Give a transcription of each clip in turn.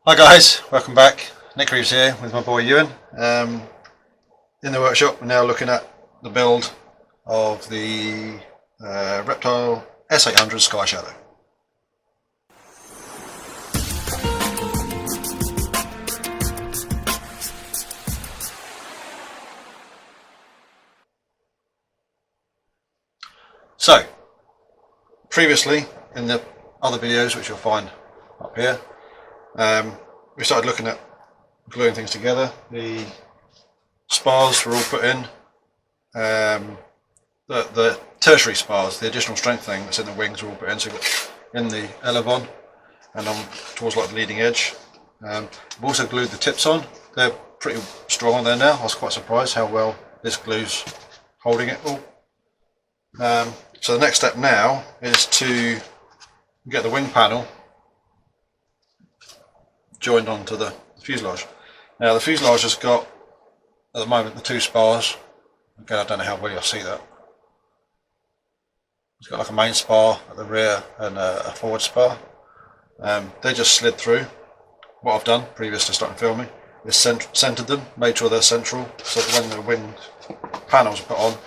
Hi guys, welcome back. Nick Reeves here with my boy Ewan. In the workshop we're now looking at the build of the Reptile S800 Sky Shadow. So, previously in the other videos which you'll find up here, we started looking at gluing things together. The spars were all put in. The tertiary spars, the additional strengthening that's in the wings, are all put in. So we've got in the elevon and on towards like the leading edge. I've also glued the tips on. They're pretty strong on there now. I was quite surprised how well this glue's holding it all. So the next step now is to get the wing panel joined onto the fuselage. Now the fuselage has got, at the moment, the two spars. Again, I don't know how well you'll see that. It's got like a main spar at the rear and a forward spar. They just slid through. What I've done previous to starting filming is centered them, made sure they're central, so that when the wing panels are put on,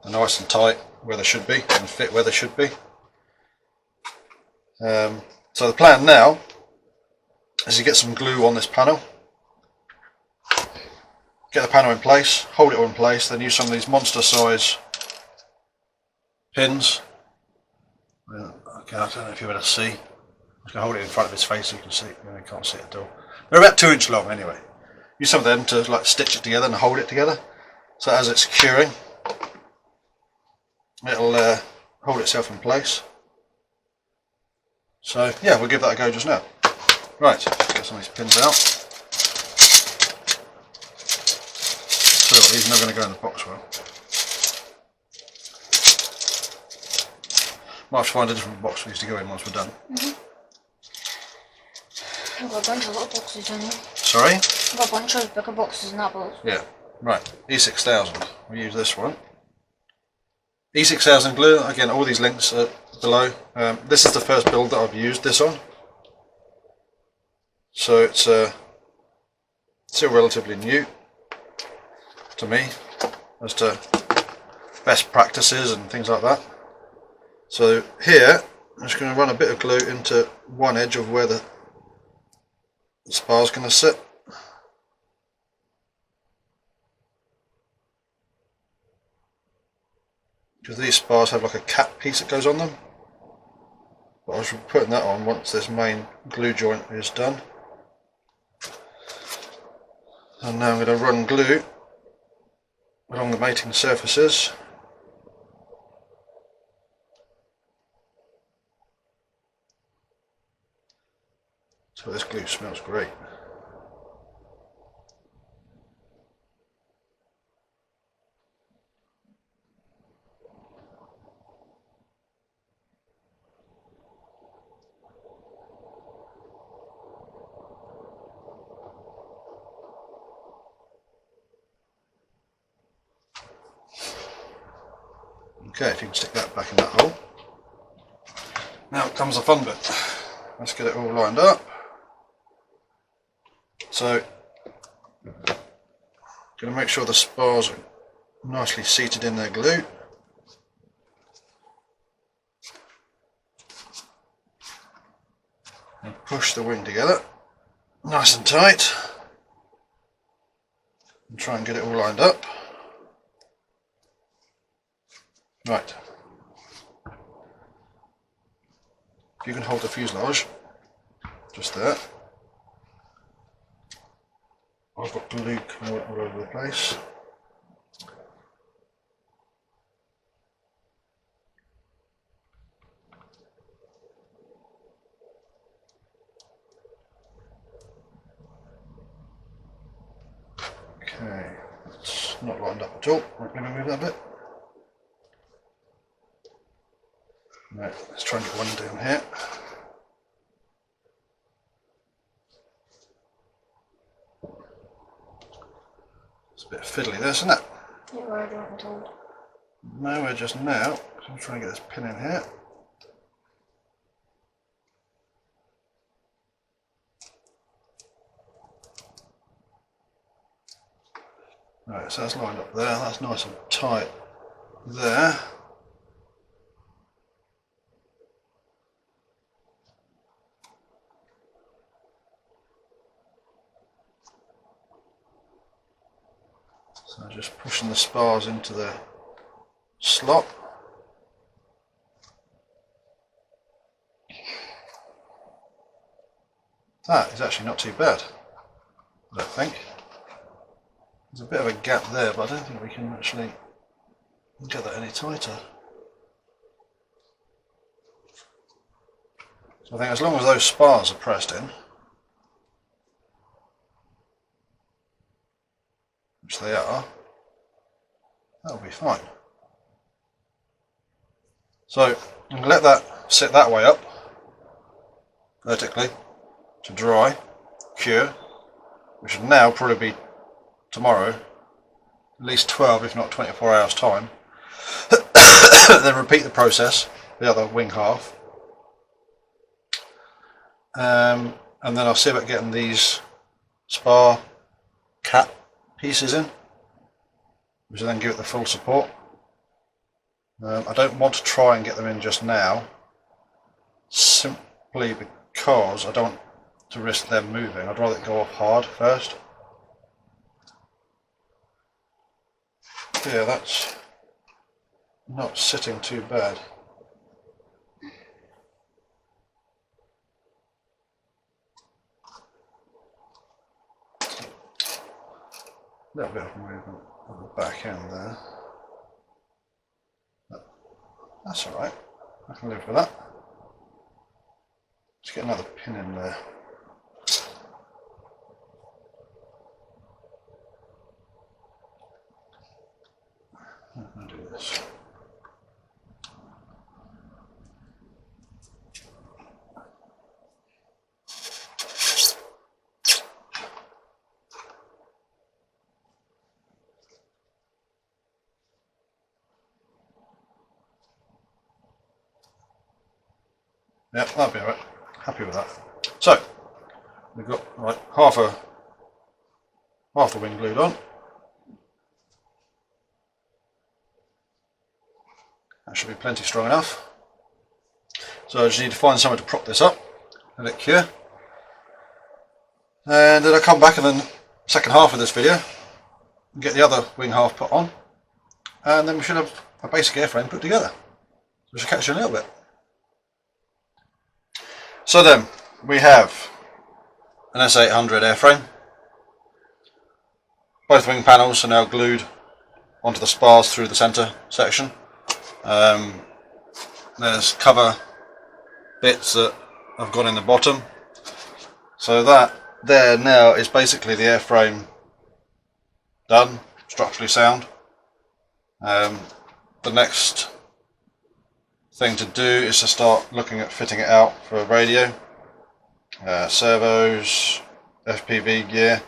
they're nice and tight where they should be and fit where they should be. So the plan now is to get some glue on this panel, get the panel in place, hold it all in place, then use some of these monster size pins. Okay, I don't know if you're able to see. I'm just going to hold it in front of his face so you can see. You can't see it at all. They're about 2 inch long anyway. Use some of them to like stitch it together and hold it together. So as it's curing, it'll hold itself in place. So yeah, we'll give that a go just now. Right, let's get some of these pins out. So these are not going to go in the box well. Might have to find a different box for these to go in once we're done. I've got a bunch of little boxes in here. Sorry? I've got a bunch of bigger boxes in that box. Yeah, right. E6000. We'll use this one. E6000 glue. Again, all these links are below. This is the first build that I've used this on. So it's still relatively new to me as to best practices and things like that. So here I'm just going to run a bit of glue into one edge of where the spar's going to sit. Because these spars have like a cap piece that goes on them. But I was putting that on once this main glue joint is done. And now I'm going to run glue along the mating surfaces. So this glue smells great. Okay, if you can stick that back in that hole. Now comes the fun bit. Let's get it all lined up. So, going to make sure the spars are nicely seated in their glue. And push the wing together, nice and tight. And try and get it all lined up. Right. If you can hold the fuselage, just there. I've got glue coming all over the place. Okay, it's not lined up at all. Let me move that a bit. Right, let's try and get one down here. It's a bit fiddly this, isn't it? Yeah, where I don't told. No, we're just now. I'm trying to get this pin in here. Right, so that's lined up there, that's nice and tight there. So just pushing the spars into the slot. That is actually not too bad, I don't think. There's a bit of a gap there, but I don't think we can actually get that any tighter. So I think as long as those spars are pressed in, which they are, that'll be fine. So I'm going to let that sit that way up, vertically, to dry, cure, which should now probably be tomorrow, at least 12 if not 24 hours time. Then repeat the process, the other wing half. And then I'll see about getting these spar cap pieces in, which will then give it the full support. I don't want to try and get them in just now, simply because I don't want to risk them moving. I'd rather it go off hard first. Yeah, that's not sitting too bad. A little bit of movement on the back end there. That's alright, I can live with that. Let's get another pin in there. I'm going to do this. Yeah, that'll be alright. Happy with that. So we've got right half the wing glued on. That should be plenty strong enough. So I just need to find somewhere to prop this up, let it cure, and then I'll come back in the second half of this video and get the other wing half put on, and then we should have a basic airframe put together. So we should catch you in a little bit. So then we have an S800 airframe. Both wing panels are now glued onto the spars through the centre section. There's cover bits that have gone in the bottom. So that there now is basically the airframe done, structurally sound. The next thing to do is to start looking at fitting it out for a radio, servos, FPV gear,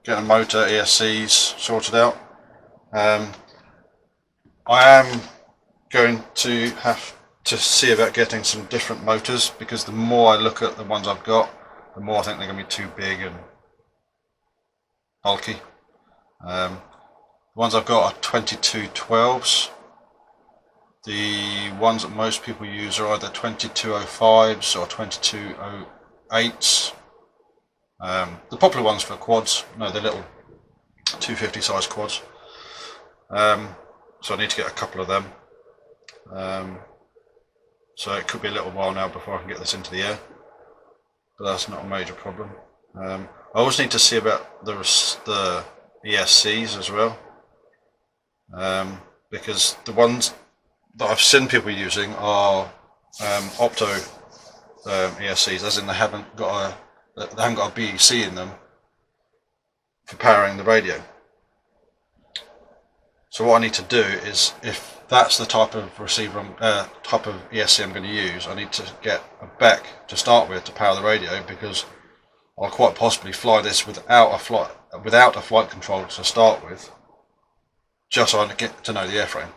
getting a motor, ESCs sorted out. I am going to have to see about getting some different motors, because the more I look at the ones I've got, the more I think they're going to be too big and bulky. The ones I've got are 2212s. The ones that most people use are either 2205s or 2208s. The popular ones for quads, no, they're little 250 size quads. So I need to get a couple of them. So it could be a little while now before I can get this into the air, but that's not a major problem. I also need to see about the ESCs as well, because the ones that I've seen people using are opto ESCs, as in they haven't got a BEC in them for powering the radio. So what I need to do is, if that's the type of receiver, type of ESC I'm going to use, I need to get a BEC to start with to power the radio, because I'll quite possibly fly this without a flight controller to start with, just so I can get to know the airframe,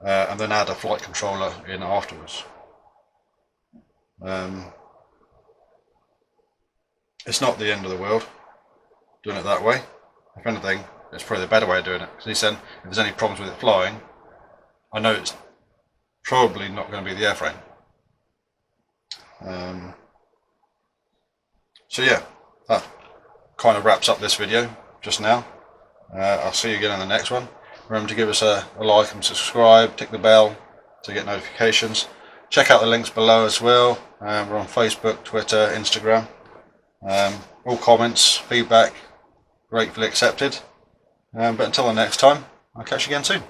and then add a flight controller in afterwards. It's not the end of the world. doing it that way. If anything, it's probably the better way of doing it, because at least then if there's any problems with it flying, I know it's probably not going to be the airframe. So yeah, that kind of wraps up this video just now. I'll see you again in the next one. Remember to give us a like and subscribe, tick the bell to get notifications. Check out the links below as well. We're on Facebook, Twitter, Instagram. All comments, feedback, gratefully accepted. But until the next time, I'll catch you again soon.